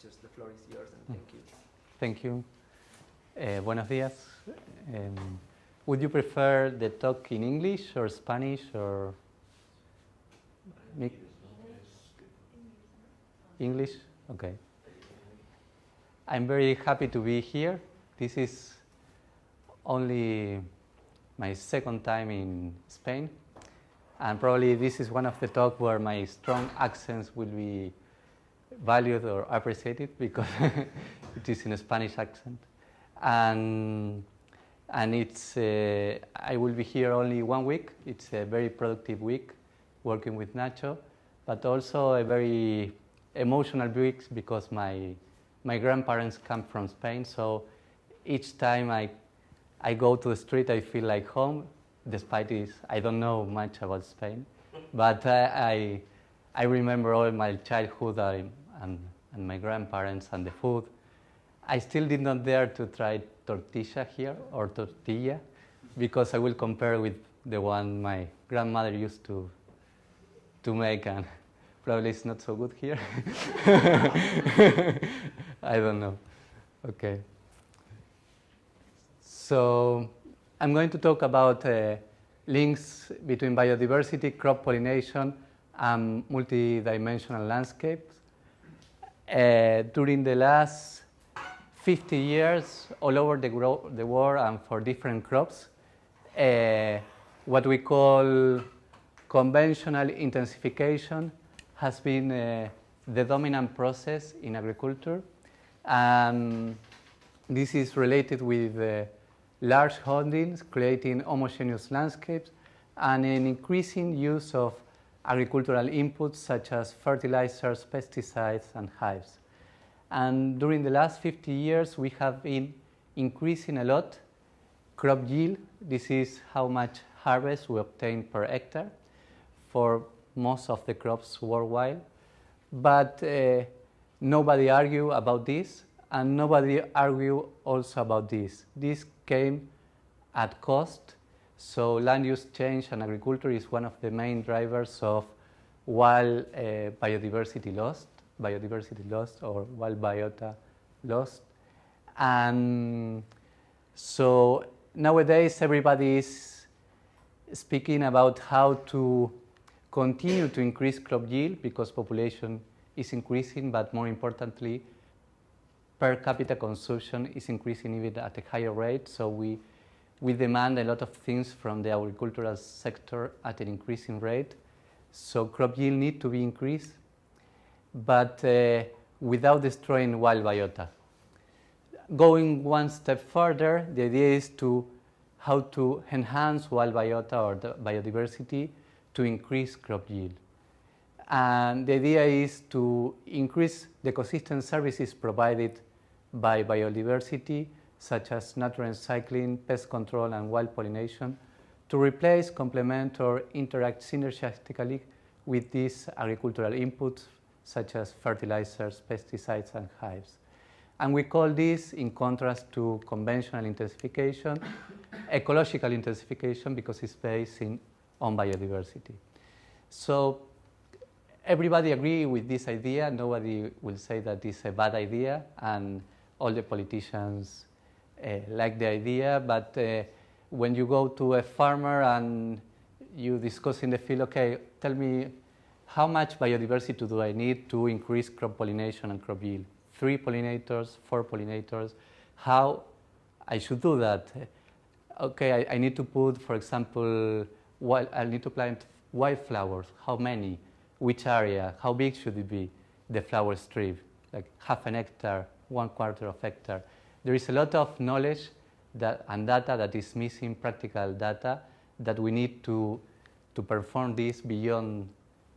just the floor is yours, and thank you. Thank you. Buenos días. Would you prefer the talk in English or Spanish or English? Okay. I'm very happy to be here. This is only my second time in Spain, and probably this is one of the talks where my strong accents will be valued or appreciated because it is in a Spanish accent. And it's I will be here only 1 week. It's a very productive week working with Nacho, but also a very emotional week because my grandparents come from Spain, so each time I go to the street I feel like home, despite this I don't know much about Spain, but I remember all my childhood and my grandparents and the food. I still did not dare to try tortilla here, or tortilla, because I will compare with the one my grandmother used to make, and probably it's not so good here. I don't know. Okay. So I'm going to talk about links between biodiversity, crop pollination, and multi-dimensional landscapes. During the last 50 years, all over the world and for different crops, what we call conventional intensification has been the dominant process in agriculture. And this is related with large holdings, creating homogeneous landscapes, and an increasing use of agricultural inputs such as fertilizers, pesticides, and hives. And during the last 50 years, we have been increasing a lot crop yield. This is how much harvest we obtain per hectare for most of the crops worldwide. But nobody argued about this, and nobody argued also about this. This came at cost. So land use change and agriculture is one of the main drivers of wild biodiversity loss or wild biota lost. And so nowadays everybody is speaking about how to continue to increase crop yield because population is increasing, but more importantly, per capita consumption is increasing even at a higher rate. So we demand a lot of things from the agricultural sector at an increasing rate. So crop yield need to be increased, but without destroying wild biota. Going one step further, the idea is how to enhance wild biota or the biodiversity to increase crop yield. And the idea is to increase the ecosystem services provided by biodiversity, such as nutrient cycling, pest control, and wild pollination, to replace, complement, or interact synergistically with these agricultural inputs, such as fertilizers, pesticides, and hives. And we call this, in contrast to conventional intensification, ecological intensification, because it's based on biodiversity. So everybody agree with this idea. Nobody will say that it's a bad idea, and all the politicians like the idea, but when you go to a farmer and you discuss in the field, okay, tell me how much biodiversity do I need to increase crop pollination and crop yield? 3 pollinators, 4 pollinators, how I should do that? Okay, I need to put, for example, I need to plant wildflowers. How many? Which area? How big should it be? The flower strip, like half an hectare, 1/4 of hectare. There is a lot of knowledge and data that is missing, practical data, that we need to perform this beyond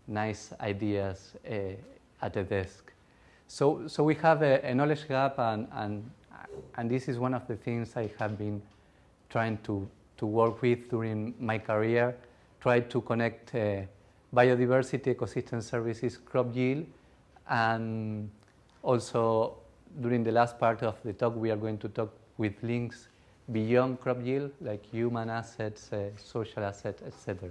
nice ideas at the desk. So we have a knowledge gap, and this is one of the things I have been trying to work with during my career, try to connect biodiversity, ecosystem services, crop yield, and also during the last part of the talk, we are going to talk with links beyond crop yield, like human assets, social assets, etc.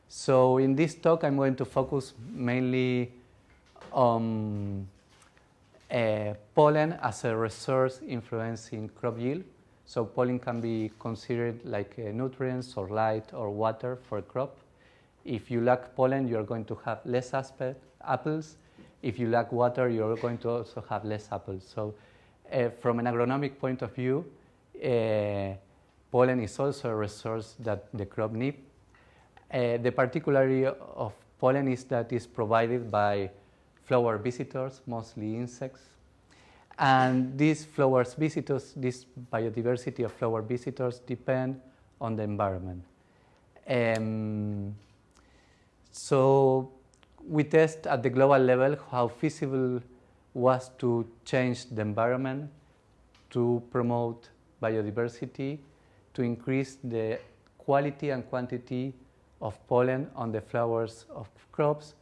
So in this talk, I'm going to focus mainly on pollen as a resource influencing crop yield. So pollen can be considered like nutrients or light or water for a crop. If you lack pollen, you're going to have less apples. If you lack water, you're going to also have less apples. So from an agronomic point of view, pollen is also a resource that the crop needs. The particularity of pollen is that it's provided by flower visitors, mostly insects. And these flower visitors, this biodiversity of flower visitors depend on the environment. So we test at the global level how feasible was to change the environment to promote biodiversity, to increase the quality and quantity of pollen on the flowers of crops,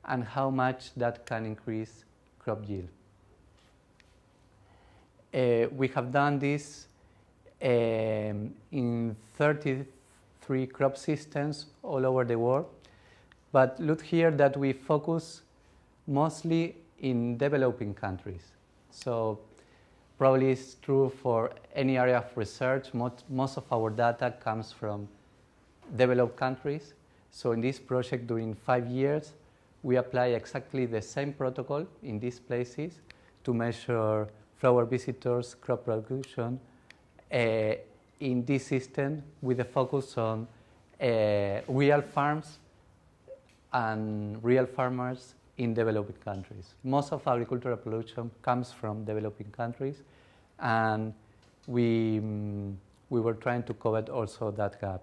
and how much that can increase crop yield. We have done this in 33 crop systems all over the world. But look here that we focus mostly in developing countries. So probably it's true for any area of research. Most of our data comes from developed countries. So in this project, during 5 years, we apply exactly the same protocol in these places to measure flower visitors, crop production in this system with a focus on real farms and real farmers in developing countries. Most of agricultural production comes from developing countries, and we were trying to cover also that gap.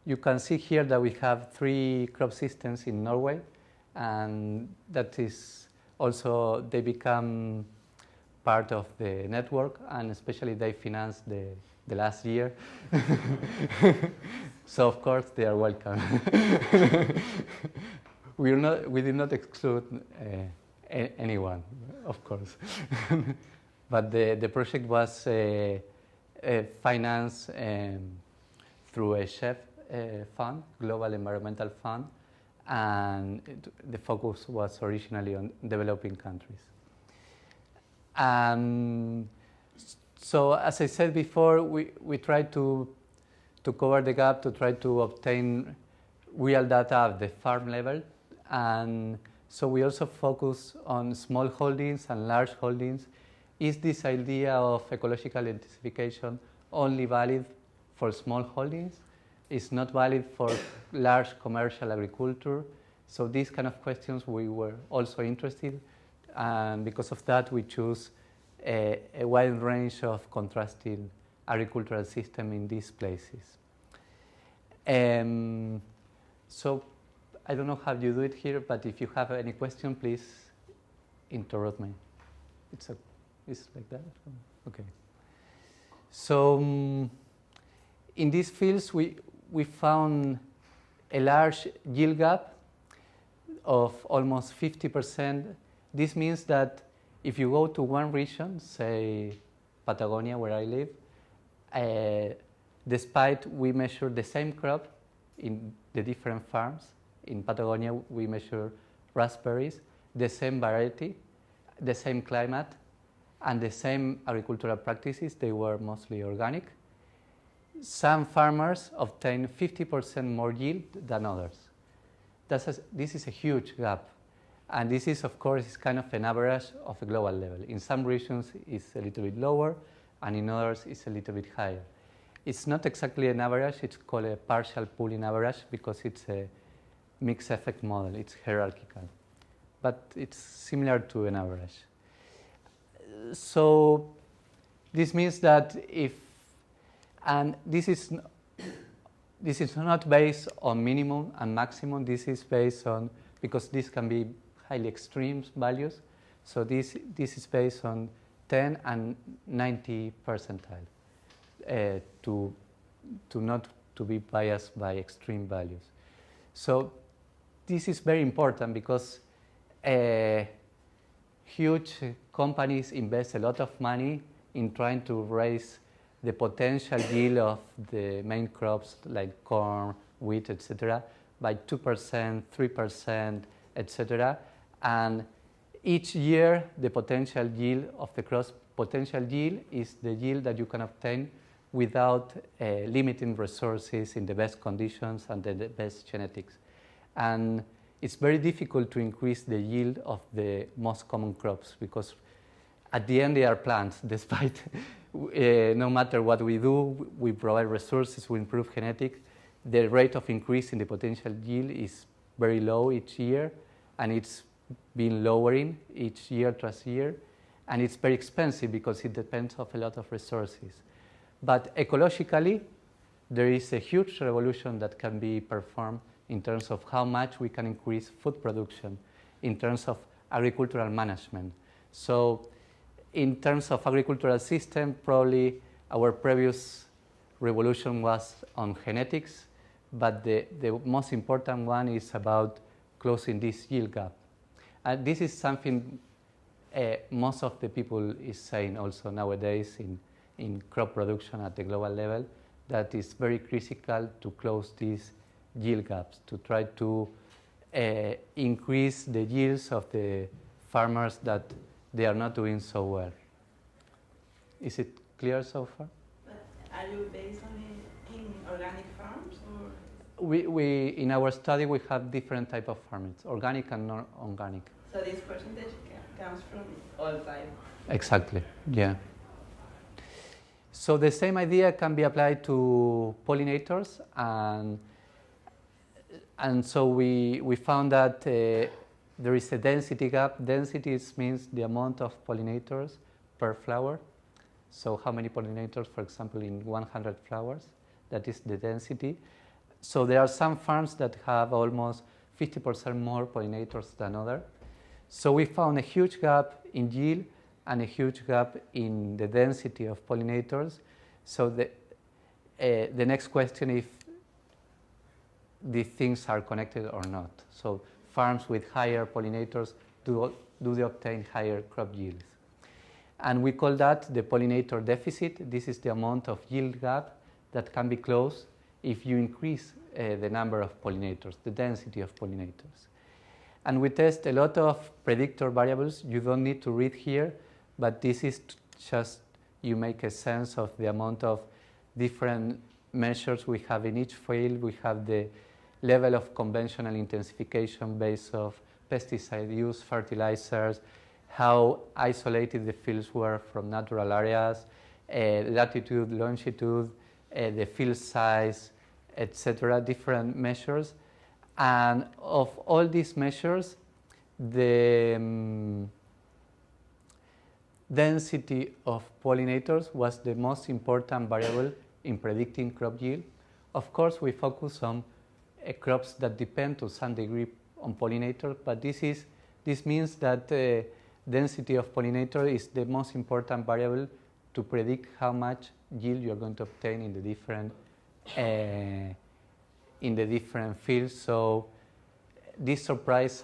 You can see here that we have 3 crop systems in Norway, and that is also, they become part of the network, and especially they finance the last year. So of course they are welcome. We did not exclude anyone, of course. But the project was financed through a CHEF fund, Global Environmental Fund, and the focus was originally on developing countries. So as I said before, we tried to cover the gap, to try to obtain real data at the farm level. And so we also focus on small holdings and large holdings. Is this idea of ecological intensification only valid for small holdings? It's not valid for large commercial agriculture. So these kind of questions we were also interested, and because of that we choose a wide range of contrasting agricultural systems in these places. So I don't know how you do it here, but if you have any question, please interrupt me. It's like that? Okay. So in these fields, we found a large yield gap of almost 50%. This means that if you go to one region, say Patagonia, where I live, despite we measure the same crop in the different farms, in Patagonia we measure raspberries, the same variety, the same climate, and the same agricultural practices. They were mostly organic. Some farmers obtain 50% more yield than others. This is a huge gap. And this is, of course, is kind of an average of a global level. In some regions, it's a little bit lower, and in others, it's a little bit higher. It's not exactly an average. It's called a partial pooling average because it's a mixed effect model. It's hierarchical. But it's similar to an average. So this means that this is not based on minimum and maximum. This is based on, because this can be highly extreme values. So this is based on 10 and 90 percentile to not to be biased by extreme values. So this is very important because huge companies invest a lot of money in trying to raise the potential yield of the main crops like corn, wheat, etc., by 2%, 3%, etc. And each year, the potential yield of the crops, potential yield is the yield that you can obtain without limiting resources in the best conditions and the best genetics. And it's very difficult to increase the yield of the most common crops because at the end they are plants, despite no matter what we do, we provide resources, we improve genetics, the rate of increase in the potential yield is very low each year, and it's been lowering each year tras year, and it's very expensive because it depends on a lot of resources. But ecologically, there is a huge revolution that can be performed in terms of how much we can increase food production, in terms of agricultural management. So in terms of agricultural system, probably our previous revolution was on genetics, but the most important one is about closing this yield gap. And this is something most of the people is saying also nowadays in crop production at the global level, that is very critical to close these yield gaps, to try to increase the yields of the farmers that they are not doing so well. Is it clear so far? But are you based on it in organic farms or? We in our study we have different type of farming, organic and non-organic. So this percentage comes from all types. Exactly. Yeah. So the same idea can be applied to pollinators, and so we found that there is a density gap. Density means the amount of pollinators per flower. So how many pollinators, for example, in 100 flowers, that is the density. So there are some farms that have almost 50% more pollinators than others. So we found a huge gap in yield and a huge gap in the density of pollinators. So the next question is if these things are connected or not. So farms with higher pollinators, do they obtain higher crop yields? And we call that the pollinator deficit. This is the amount of yield gap that can be closed if you increase the number of pollinators, the density of pollinators. And we test a lot of predictor variables. You don't need to read here, but this is just you make a sense of the amount of different measures we have in each field. We have the level of conventional intensification based of pesticide use, fertilizers, how isolated the fields were from natural areas, latitude, longitude, the field size, etc., different measures. And of all these measures, the density of pollinators was the most important variable in predicting crop yield. Of course, we focus on crops that depend to some degree on pollinators, but this means that density of pollinator is the most important variable to predict how much yield you are going to obtain in the different fields. So this surprised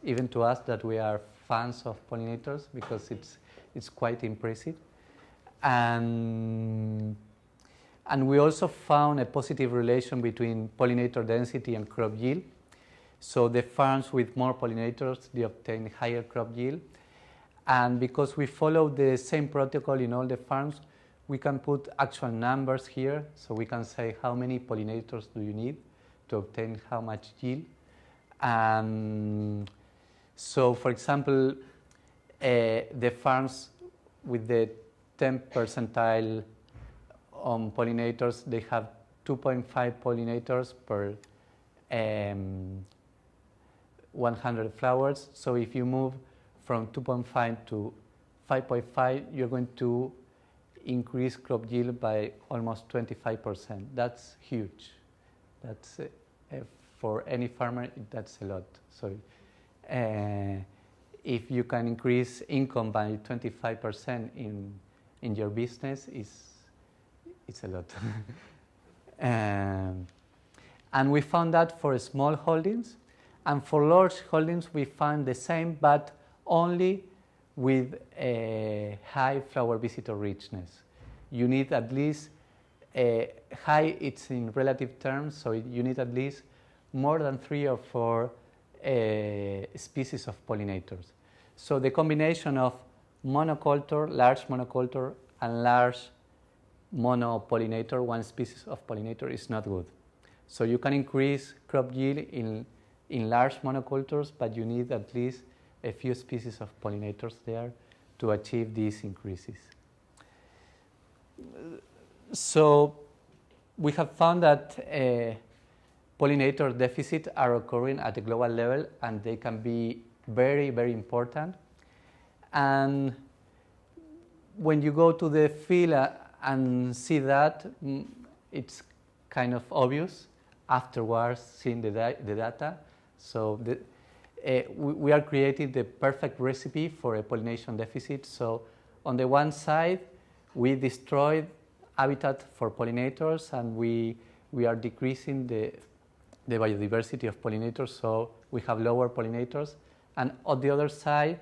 even to us that we are fans of pollinators because it's quite impressive. And we also found a positive relation between pollinator density and crop yield. So the farms with more pollinators, they obtain higher crop yield. And because we follow the same protocol in all the farms, we can put actual numbers here. So we can say how many pollinators do you need to obtain how much yield. So for example, the farms with the 10th percentile on pollinators, they have 2.5 pollinators per 100 flowers. So if you move from 2.5 to 5.5, you're going to increase crop yield by almost 25%. That's huge. That's for any farmer, that's a lot. So if you can increase income by 25% in your business, it's a lot. And we found that for small holdings, and for large holdings we found the same, but only with a high flower visitor richness. You need at least high, it's in relative terms, so you need at least more than 3 or 4 species of pollinators. So the combination of monoculture, large monoculture, and large monopollinator, one species of pollinator, is not good. So you can increase crop yield in large monocultures, but you need at least a few species of pollinators there to achieve these increases. So we have found that pollinator deficit are occurring at a global level, and they can be very, very important. And when you go to the field and see that, it's kind of obvious afterwards seeing the data. So we are creating the perfect recipe for a pollination deficit. So on the one side, we destroyed habitat for pollinators, and we are decreasing the biodiversity of pollinators, so we have lower pollinators. And on the other side,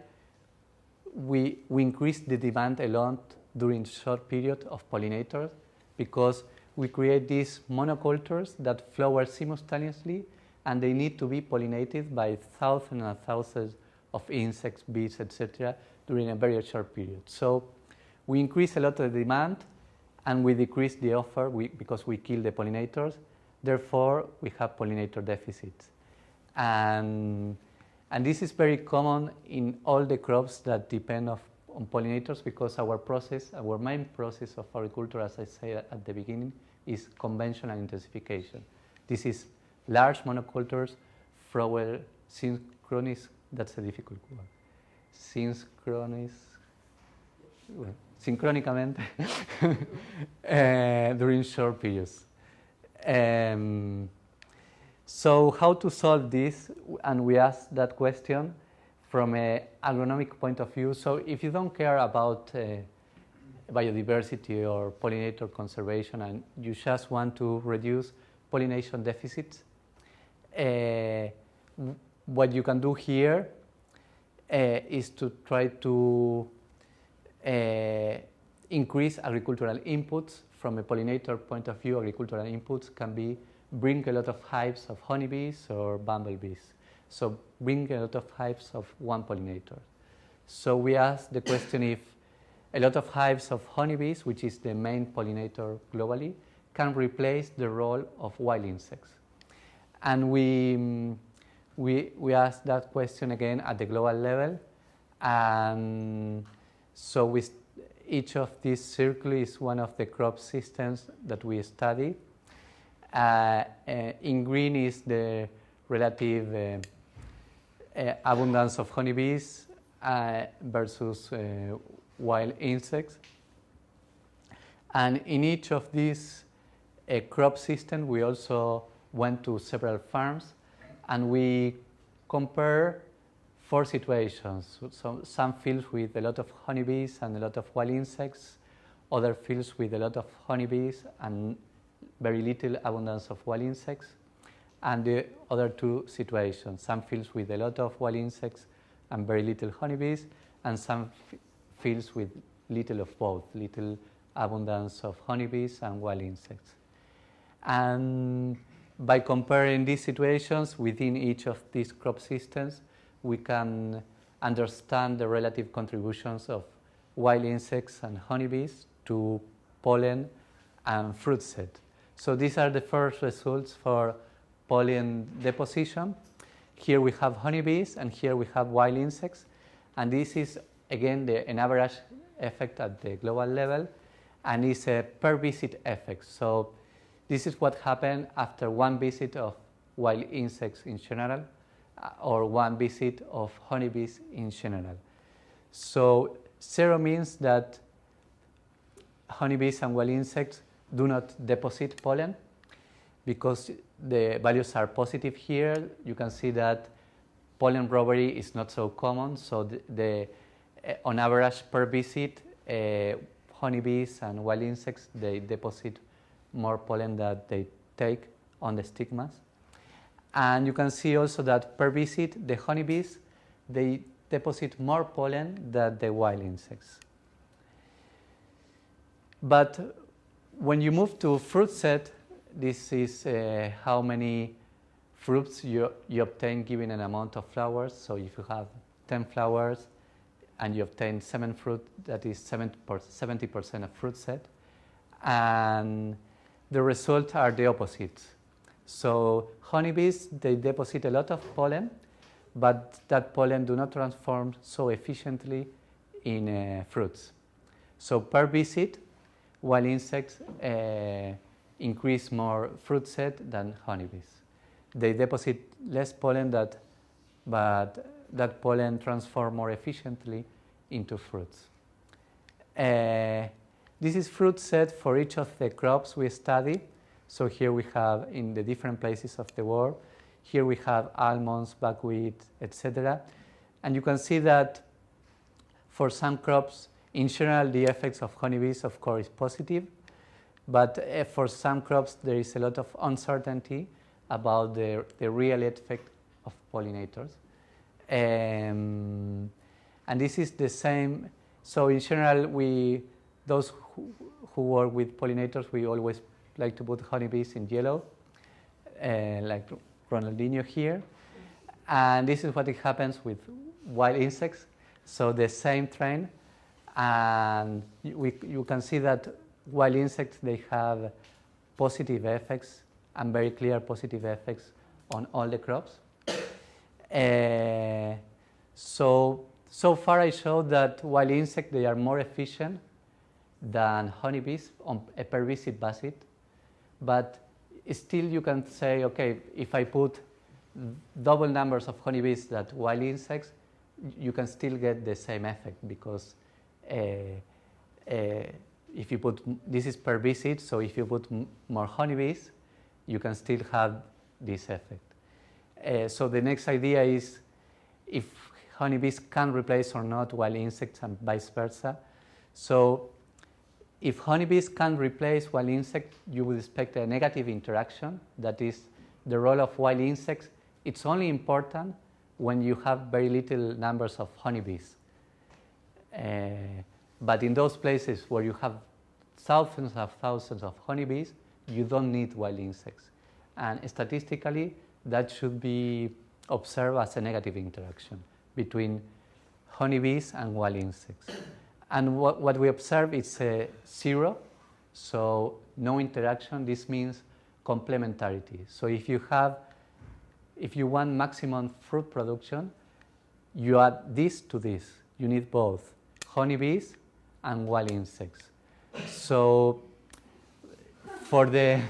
we increase the demand a lot during short period of pollinators, because we create these monocultures that flower simultaneously, and they need to be pollinated by thousands and thousands of insects, bees, etc., during a very short period. So we increase a lot of the demand, and we decrease the offer because we kill the pollinators. Therefore, we have pollinator deficits. And this is very common in all the crops that depend on pollinators, because our main process of agriculture, as I said at the beginning, is conventional intensification. This is large monocultures, flower synchronous, that's a difficult word, sincrónicamente during short periods. So how to solve this? And we asked that question from an agronomic point of view. So if you don't care about biodiversity or pollinator conservation, and you just want to reduce pollination deficits, what you can do here is to try to increase agricultural inputs. From a pollinator point of view, agricultural inputs can be bring a lot of hives of honeybees or bumblebees. So bring a lot of hives of one pollinator. So we asked the question if a lot of hives of honeybees, which is the main pollinator globally, can replace the role of wild insects. And we asked that question again at the global level. And so each of these circles is one of the crop systems that we study. In green is the relative abundance of honeybees versus wild insects. And in each of these crop systems, we also went to several farms, and we compare 4 situations. So some fields with a lot of honeybees and a lot of wild insects, other fields with a lot of honeybees and very little abundance of wild insects, and the other 2 situations, some fields with a lot of wild insects and very little honeybees, and some fields with little of both, little abundance of honeybees and wild insects. And by comparing these situations within each of these crop systems, we can understand the relative contributions of wild insects and honeybees to pollen and fruit set. So these are the first results for pollen deposition. Here we have honeybees, and here we have wild insects. And this is, again, an average effect at the global level, and it's a per visit effect. So this is what happened after one visit of wild insects in general, or one visit of honeybees in general. So 0 means that honeybees and wild insects do not deposit pollen, because the values are positive here. You can see that pollen robbery is not so common. So on average per visit, honeybees and wild insects, they deposit more pollen than they take on the stigmas. And you can see also that per visit, the honeybees, they deposit more pollen than the wild insects. But when you move to fruit set, this is how many fruits you obtain given an amount of flowers. So if you have 10 flowers and you obtain 7 fruit, that is 70% of fruit set. And the results are the opposite. So honeybees, they deposit a lot of pollen, but that pollen do not transform so efficiently in fruits. So per visit, while insects increase more fruit set than honeybees. They deposit less pollen, but that pollen transforms more efficiently into fruits. This is fruit set for each of the crops we study. So here we have in the different places of the world. Here we have almonds, buckwheat, etc. And you can see that for some crops, in general, the effects of honeybees, of course, is positive. But for some crops, there is a lot of uncertainty about the real effect of pollinators. And this is the same. So in general, those who work with pollinators, we always like to put honeybees in yellow, like Ronaldinho here. And this is what happens with wild insects. So the same trend. And you can see that wild insects, they have positive effects and very clear positive effects on all the crops. So far I showed that wild insects, they are more efficient than honeybees on a per visit basis. But still you can say, okay, if I put double numbers of honeybees that wild insects, you can still get the same effect because if you put, this is per visit, so if you put more honeybees, you can still have this effect. So the next idea is if honeybees can replace or not wild insects and vice versa. So if honeybees can replace wild insects, you would expect a negative interaction. That is, the role of wild insects, it's only important when you have very little numbers of honeybees. But in those places where you have thousands of honeybees, you don't need wild insects. And statistically, that should be observed as a negative interaction between honeybees and wild insects. And what we observe is zero, so no interaction. This means complementarity. So if you want maximum fruit production, you add this to this. You need both honeybees and wild insects. So for the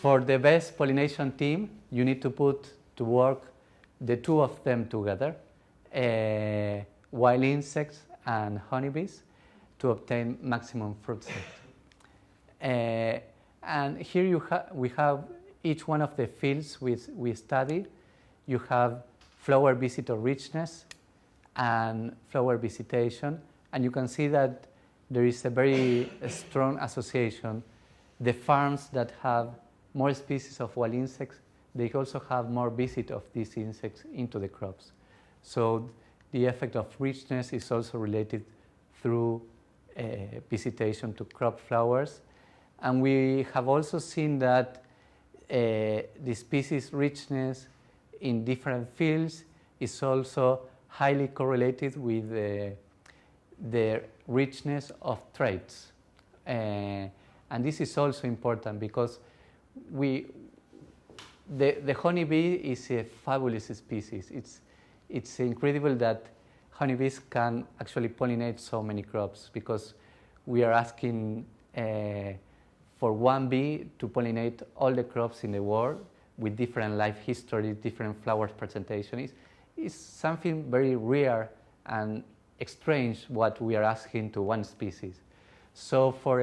best pollination team, you need to put to work the two of them together, wild insects and honeybees, to obtain maximum fruit set. And here we have each one of the fields we study. You have flower visitor richness and flower visitation, and you can see that there is a very strong association. The farms that have more species of wild insects, they also have more visit of these insects into the crops. So the effect of richness is also related through visitation to crop flowers. And we have also seen that the species richness in different fields is also highly correlated with the richness of traits. And this is also important because the honeybee is a fabulous species. It's incredible that honeybees can actually pollinate so many crops because we are asking for one bee to pollinate all the crops in the world with different life history, different flowers presentation. It's something very rare and strange what we are asking to one species. So for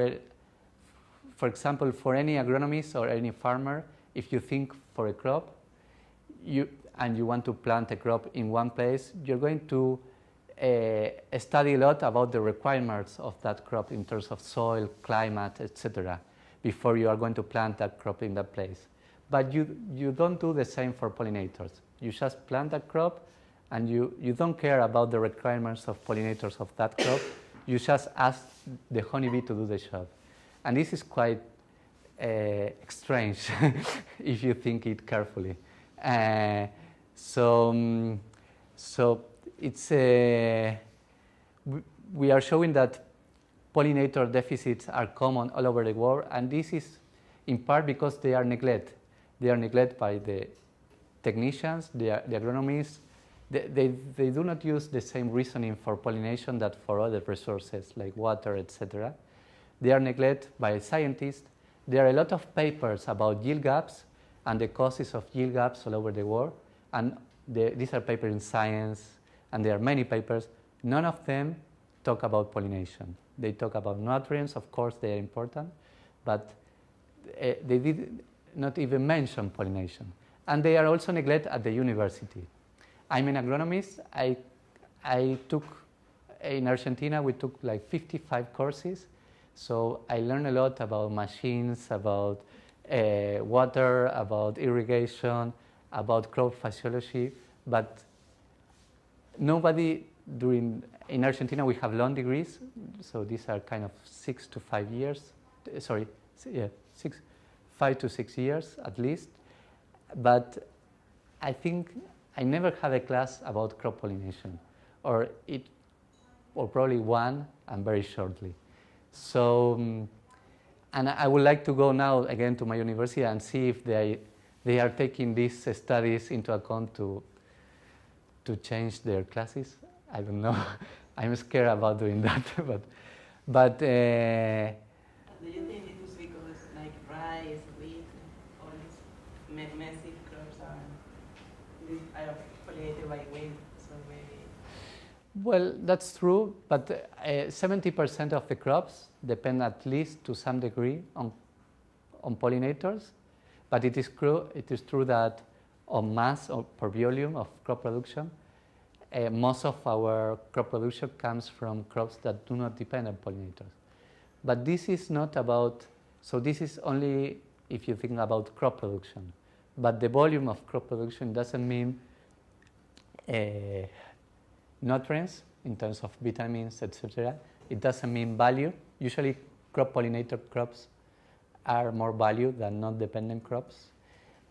example, for any agronomist or any farmer, if you think for a crop, and you want to plant a crop in one place, you're going to study a lot about the requirements of that crop in terms of soil, climate, etc., before you are going to plant that crop in that place. But you don't do the same for pollinators. You just plant that crop, and you don't care about the requirements of pollinators of that crop. You just ask the honeybee to do the job. And this is quite strange if you think it carefully. Uh, so, so it's we are showing that pollinator deficits are common all over the world, and this is in part because they are neglected. They are neglected by the technicians, the agronomists. They do not use the same reasoning for pollination that for other resources like water, etc. They are neglected by scientists. There are a lot of papers about yield gaps and the causes of yield gaps all over the world. And these are papers in Science, and there are many papers. None of them talk about pollination. They talk about nutrients, of course they are important, but they did not even mention pollination. And they are also neglected at the university. I'm an agronomist. I took, in Argentina, we took like 55 courses. So I learned a lot about machines, about water, about irrigation, about crop physiology, but nobody in Argentina we have long degrees, so these are kind of 6 to 5 years, 5 to 6 years at least, but I think I never had a class about crop pollination, or probably one, and very shortly. So, and I would like to go now again to my university and see if they are taking these studies into account to change their classes. I don't know. I'm scared about doing that, but. Do you think it is because like rice, wheat, all these massive crops are pollinated by wind, so maybe? Well, that's true, but 70% of the crops depend at least to some degree on pollinators. But it is true that on mass or per volume of crop production, most of our crop production comes from crops that do not depend on pollinators. But this is not about, so this is only if you think about crop production. But the volume of crop production doesn't mean nutrients in terms of vitamins, etc. It doesn't mean value. Usually crop pollinator crops are more value than non-dependent crops.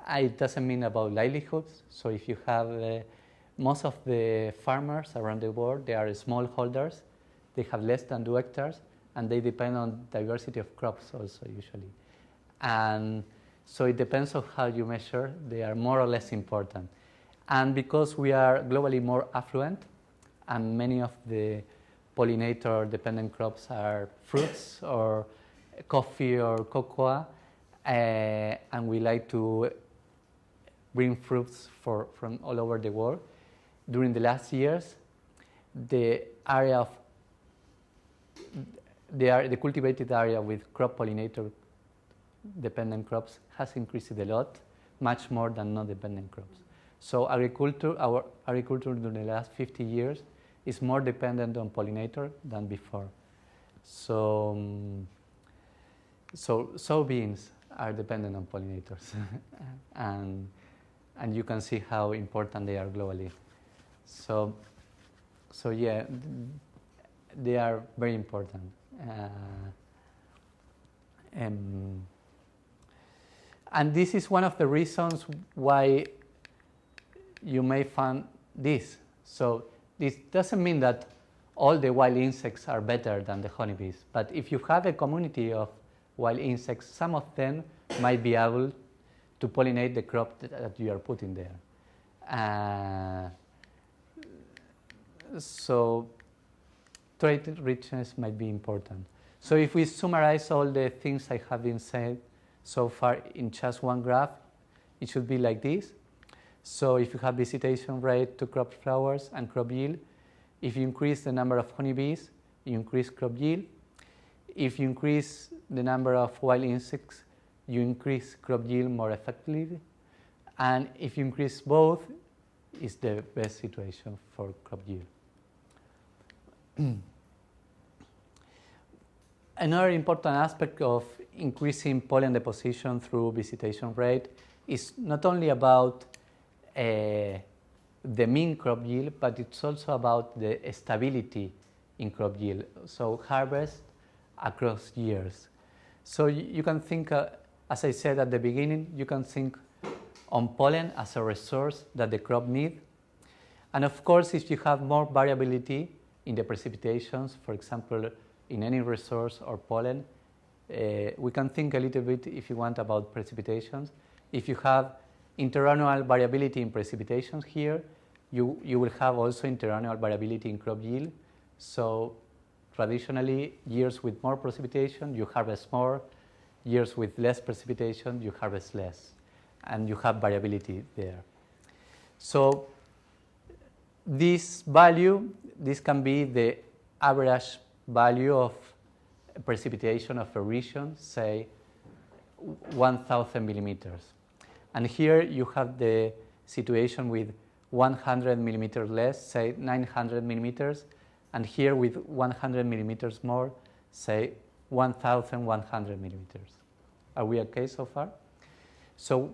It doesn't mean about livelihoods. So if you have most of the farmers around the world, they are smallholders. They have less than 2 hectares, and they depend on diversity of crops also usually. And so it depends on how you measure. They are more or less important. And because we are globally more affluent, and many of the pollinator-dependent crops are fruits or coffee or cocoa, and we like to bring fruits from all over the world. During the last years, the cultivated area with crop pollinator-dependent crops has increased a lot, much more than non-dependent crops. So our agriculture during the last 50 years is more dependent on pollinator than before. So soybeans are dependent on pollinators, and you can see how important they are globally. So yeah, they are very important. And this is one of the reasons why you may find this. So this doesn't mean that all the wild insects are better than the honeybees, but if you have a community of wild insects, some of them might be able to pollinate the crop that you are putting there. So trait richness might be important. So if we summarize all the things I have been said so far in just one graph, it should be like this. So if you have visitation rate to crop flowers and crop yield, if you increase the number of honeybees, you increase crop yield. If you increase the number of wild insects, you increase crop yield more effectively. And if you increase both, it's the best situation for crop yield. Another important aspect of increasing pollen deposition through visitation rate is not only about the mean crop yield, but it's also about the stability in crop yield. So harvest across years. So you can think, as I said at the beginning, you can think on pollen as a resource that the crop needs. And of course, if you have more variability in the precipitations, for example, in any resource or pollen, we can think a little bit, if you want, about precipitations. If you have interannual variability in precipitations here, you will have also interannual variability in crop yield. So traditionally, years with more precipitation, you harvest more. Years with less precipitation, you harvest less. And you have variability there. So this value, this can be the average value of precipitation of a region, say 1,000 millimeters. And here you have the situation with 100 millimeters less, say 900 millimeters, and here with 100 millimeters more, say 1,100 millimeters. Are we okay so far? So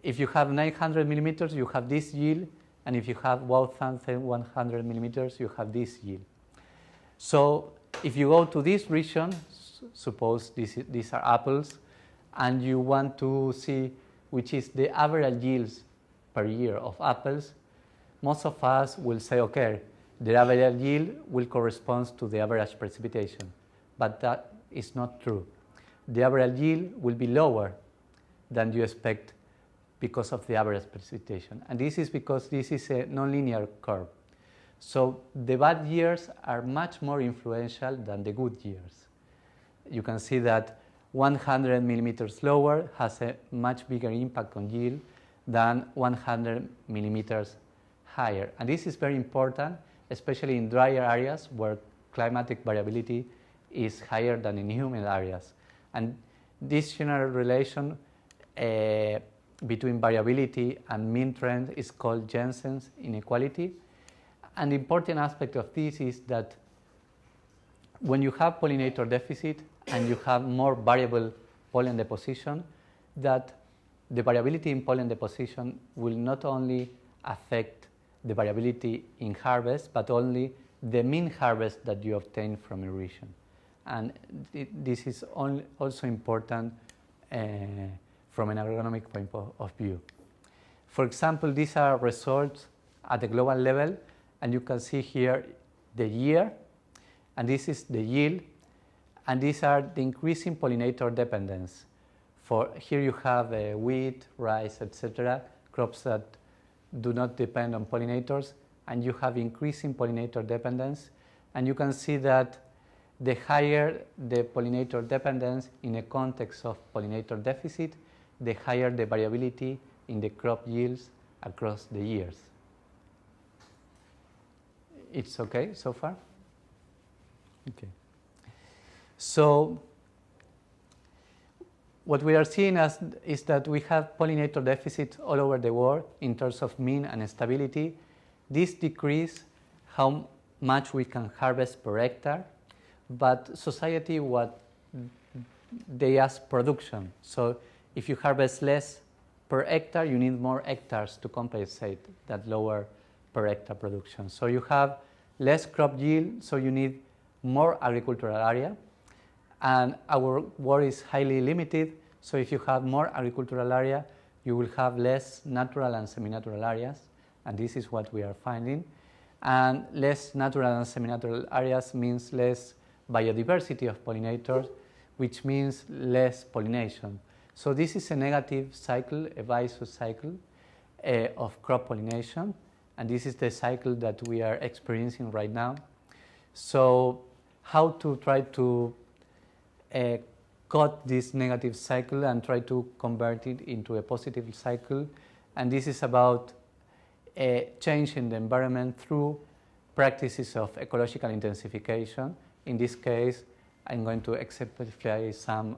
if you have 900 millimeters, you have this yield, and if you have 1,100 millimeters, you have this yield. So if you go to this region, suppose these are apples, and you want to see which is the average yields per year of apples, most of us will say, okay, the average yield will correspond to the average precipitation. But that is not true. The average yield will be lower than you expect because of the average precipitation. And this is because this is a nonlinear curve. So the bad years are much more influential than the good years. You can see that 100 millimeters lower has a much bigger impact on yield than 100 millimeters higher. And this is very important, especially in drier areas where climatic variability is higher than in humid areas. And this general relation between variability and mean trend is called Jensen's inequality. An important aspect of this is that when you have pollinator deficit and you have more variable pollen deposition, that the variability in pollen deposition will not only affect the variability in harvest, but only the mean harvest that you obtain from a region. And this is also important from an agronomic point of view. For example, these are results at the global level, and you can see here the year, and this is the yield, and these are the increasing pollinator dependence. For here you have wheat, rice, etc., crops that do not depend on pollinators, and you have increasing pollinator dependence, and you can see that the higher the pollinator dependence in a context of pollinator deficit, the higher the variability in the crop yields across the years. It's okay so far? Okay. So what we are seeing is that we have pollinator deficit all over the world in terms of mean and stability. This decreases how much we can harvest per hectare, but society, what they ask production. So if you harvest less per hectare, you need more hectares to compensate that lower per hectare production. So you have less crop yield, so you need more agricultural area. And our world is highly limited, so if you have more agricultural area, you will have less natural and semi-natural areas, and this is what we are finding. And less natural and semi-natural areas means less biodiversity of pollinators, which means less pollination. So this is a negative cycle, a vicious cycle of crop pollination, and this is the cycle that we are experiencing right now. So how to try to cut this negative cycle and try to convert it into a positive cycle, and this is about changing the environment through practices of ecological intensification. In this case, I'm going to exemplify some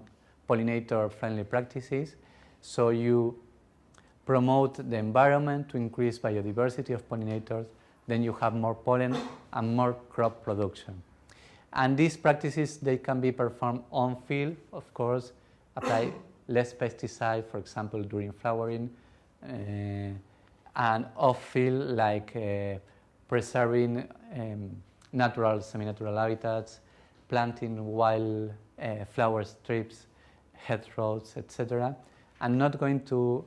pollinator-friendly practices. So you promote the environment to increase biodiversity of pollinators, then you have more pollen and more crop production. And these practices, they can be performed on field, of course, apply less pesticide, for example, during flowering, and off field, like preserving natural, semi-natural habitats, planting wild flower strips, hedgerows, etc. I'm not going to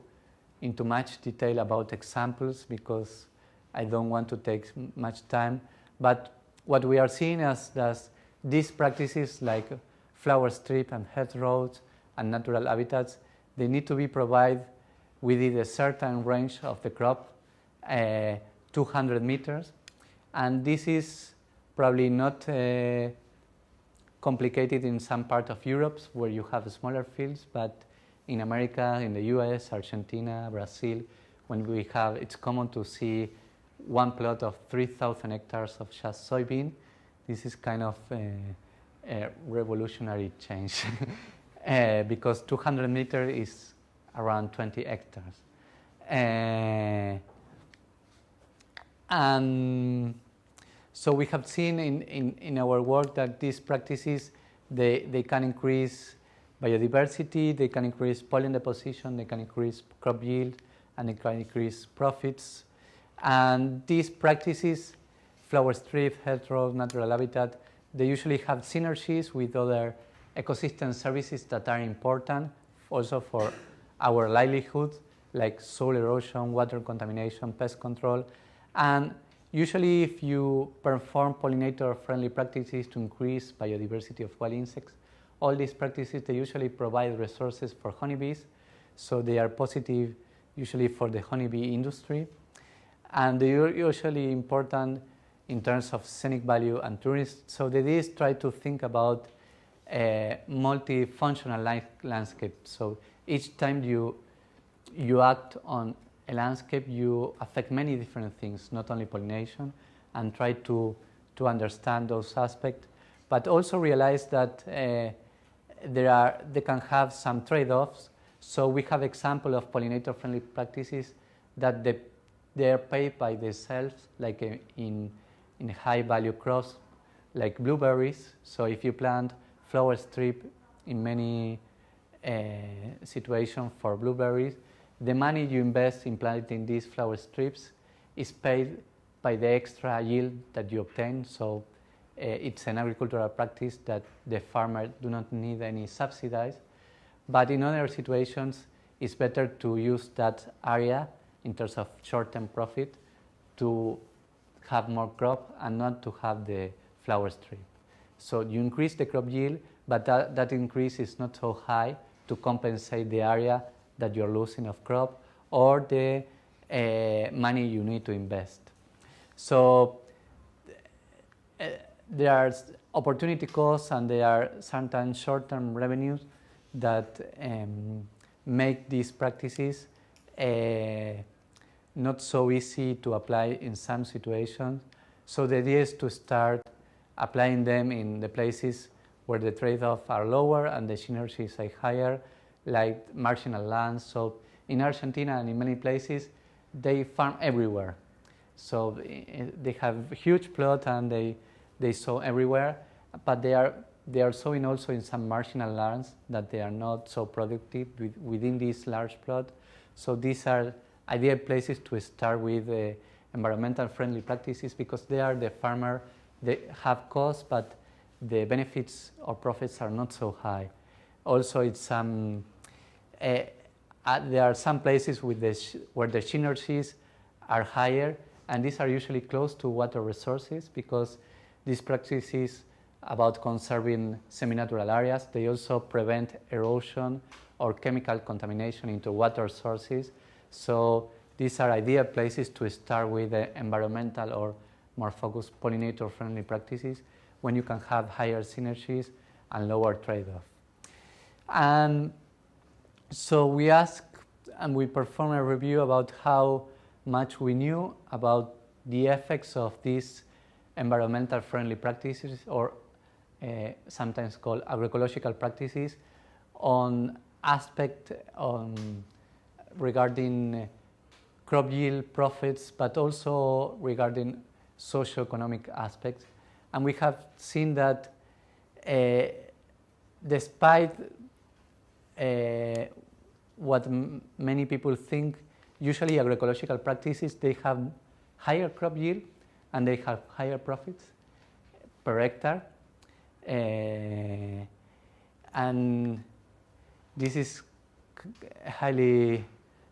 into much detail about examples because I don't want to take much time. But what we are seeing is that these practices like flower strip and hedgerows and natural habitats, they need to be provided within a certain range of the crop, 200 meters. And this is probably not complicated in some part of Europe where you have smaller fields, but in America, in the US, Argentina, Brazil, when we have, it's common to see one plot of 3,000 hectares of just soybean. This is kind of a revolutionary change because 200 meters is around 20 hectares. And so we have seen in our work that these practices, they can increase biodiversity, they can increase pollen deposition, they can increase crop yield, and they can increase profits. And these practices, flower strip, hedgerow, natural habitat, they usually have synergies with other ecosystem services that are important also for our livelihood, like soil erosion, water contamination, pest control. And usually if you perform pollinator-friendly practices to increase biodiversity of wild insects, all these practices, they usually provide resources for honeybees, so they are positive usually for the honeybee industry. And they are usually important in terms of scenic value and tourism. So the idea is try to think about a multifunctional landscape. So each time you act on a landscape, you affect many different things, not only pollination, and try to understand those aspects, but also realize that they can have some trade-offs. So we have example of pollinator-friendly practices that they are paid by themselves, like in high-value crops, like blueberries. So if you plant flower strip in many situations for blueberries, the money you invest in planting these flower strips is paid by the extra yield that you obtain. So it's an agricultural practice that the farmer do not need any subsidies. But in other situations, it's better to use that area in terms of short-term profit to have more crop and not to have the flower strip. So you increase the crop yield, but that increase is not so high to compensate the area that you're losing of crop or the money you need to invest. So there are opportunity costs and there are sometimes short-term revenues that make these practices not so easy to apply in some situations. So the idea is to start applying them in the places where the trade-offs are lower and the synergies are higher, like marginal lands. So in Argentina and in many places, they farm everywhere. So they have huge plot and they sow everywhere, but they are sowing also in some marginal lands that they are not so productive within this large plot. So these are ideal places to start with environmental friendly practices because they are the farmer, they have costs, but the benefits or profits are not so high. Also, it's there are some places where the synergies are higher, and these are usually close to water resources because these practices about conserving semi-natural areas, they also prevent erosion or chemical contamination into water sources. So these are ideal places to start with environmental or more focused pollinator-friendly practices when you can have higher synergies and lower trade-off. And so we asked and we performed a review about how much we knew about the effects of these environmental friendly practices or sometimes called agroecological practices on aspect regarding crop yield profits, but also regarding socioeconomic aspects. And we have seen that despite what many people think, usually agroecological practices, they have higher crop yield and they have higher profits per hectare. And this is highly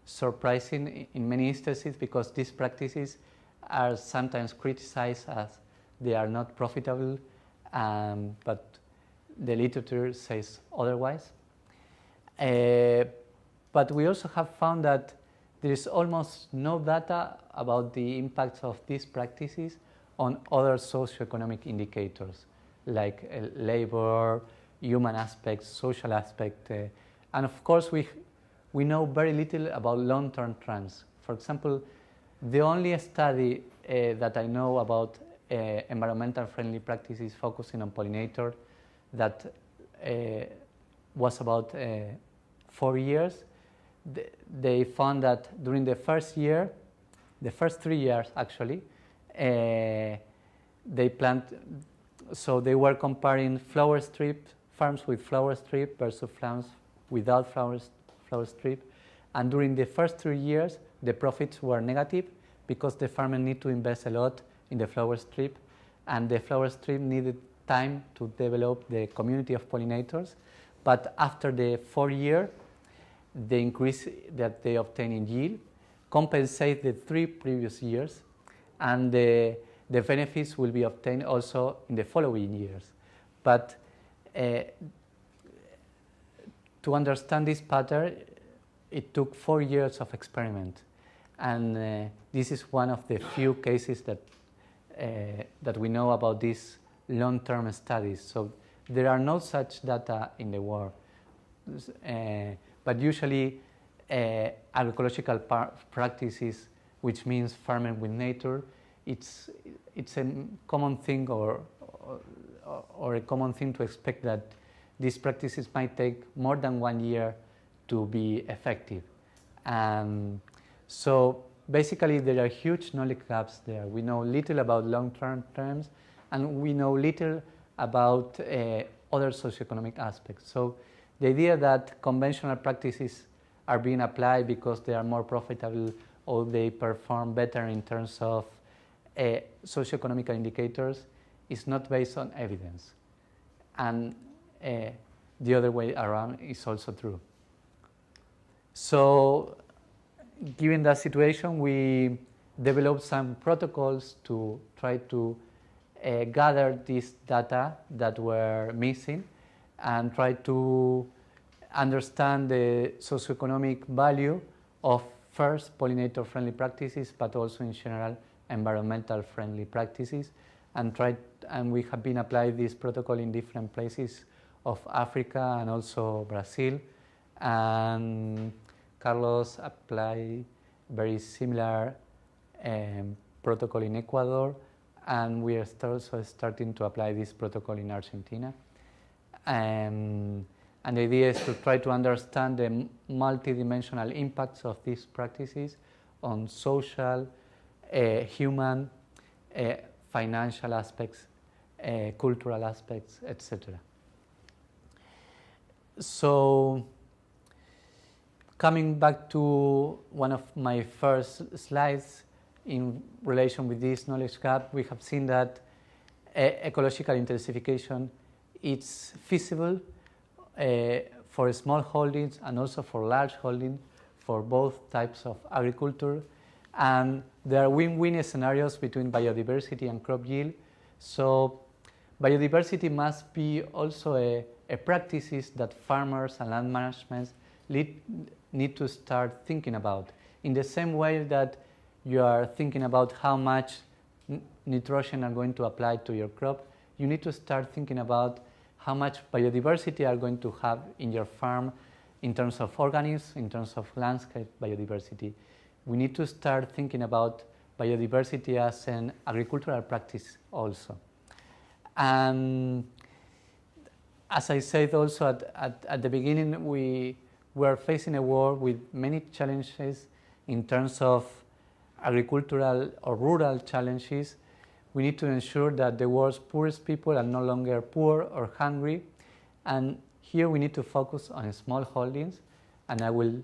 surprising in many instances because these practices are sometimes criticized as they are not profitable, but the literature says otherwise. But we also have found that there is almost no data about the impacts of these practices on other socioeconomic indicators like labor, human aspects, social aspect, and of course we know very little about long-term trends. For example, the only study that I know about environmental friendly practices focusing on pollinator that was about 4 years. They found that during the first 3 years actually, they plant. So they were comparing flower strip farms with flower strip versus farms without flower strip, and during the first 3 years, the profits were negative because the farmer needed to invest a lot in the flower strip, and the flower strip needed time to develop the community of pollinators. But after the 4 year, the increase that they obtain in yield compensate the 3 previous years, and the benefits will be obtained also in the following years. But to understand this pattern, it took 4 years of experiment, and this is one of the few cases that we know about these long-term studies. So there are no such data in the world, but usually agroecological practices, which means farming with nature, it's a common thing or a common thing to expect that these practices might take more than 1 year to be effective. So basically there are huge knowledge gaps there. We know little about long-term terms, and we know little about other socioeconomic aspects. So the idea that conventional practices are being applied because they are more profitable or they perform better in terms of socioeconomic indicators is not based on evidence. And the other way around is also true. So given that situation, we developed some protocols to try to gather this data that were missing and try to understand the socioeconomic value of first pollinator friendly practices, but also in general environmental friendly practices, and we have been applying this protocol in different places of Africa and also Brazil, and Carlos applied very similar protocol in Ecuador, and we are also starting to apply this protocol in Argentina. And the idea is to try to understand the multi-dimensional impacts of these practices on social, human, financial aspects, cultural aspects, etc. So coming back to one of my first slides in relation with this knowledge gap, we have seen that ecological intensification is feasible for small holdings and also for large holdings for both types of agriculture, and there are win-win scenarios between biodiversity and crop yield. So biodiversity must be also a practices that farmers and land management need to start thinking about. In the same way that you are thinking about how much nitrogen are going to apply to your crop, you need to start thinking about how much biodiversity are going to have in your farm in terms of organisms, in terms of landscape biodiversity. We need to start thinking about biodiversity as an agricultural practice also. And as I said also at the beginning, we were facing a world with many challenges in terms of agricultural or rural challenges. We need to ensure that the world's poorest people are no longer poor or hungry, and here we need to focus on small holdings, and I will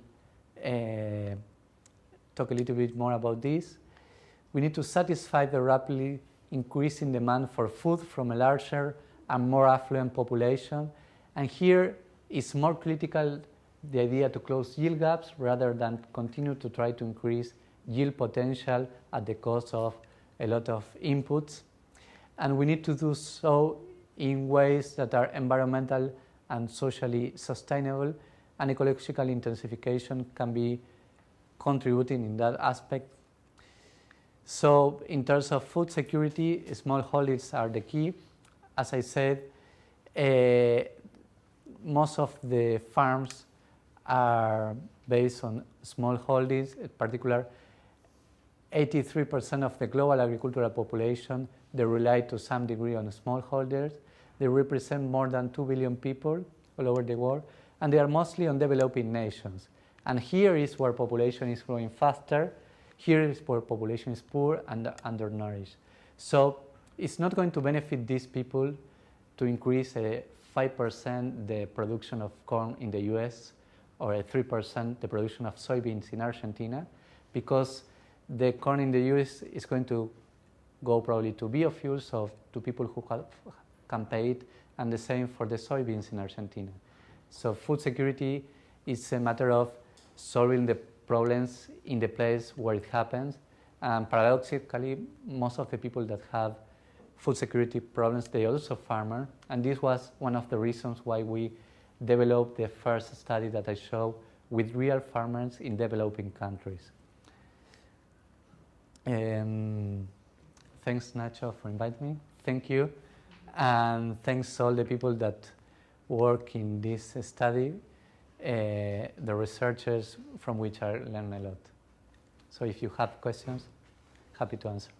talk a little bit more about this. We need to satisfy the rapidly increasing demand for food from a larger and more affluent population, and here it's more critical the idea to close yield gaps rather than continue to try to increase yield potential at the cost of a lot of inputs. And we need to do so in ways that are environmental and socially sustainable, and ecological intensification can be contributing in that aspect. So in terms of food security, smallholders are the key. As I said, most of the farms are based on smallholdings. In particular, 83% of the global agricultural population, they rely to some degree on smallholders. They represent more than 2 billion people all over the world, and they are mostly on developing nations. And here is where population is growing faster. Here is where population is poor and undernourished. So it's not going to benefit these people to increase 5% the production of corn in the US or 3% the production of soybeans in Argentina, because the corn in the US is going to go probably to biofuels, so to people who can pay it, and the same for the soybeans in Argentina. So food security is a matter of solving the problems in the place where it happens. And paradoxically, most of the people that have food security problems, they are also farmers. And this was one of the reasons why we developed the first study that I showed with real farmers in developing countries. Thanks, Nacho, for inviting me. Thank you. And thanks to all the people that work in this study, the researchers from which I learned a lot. So if you have questions, happy to answer.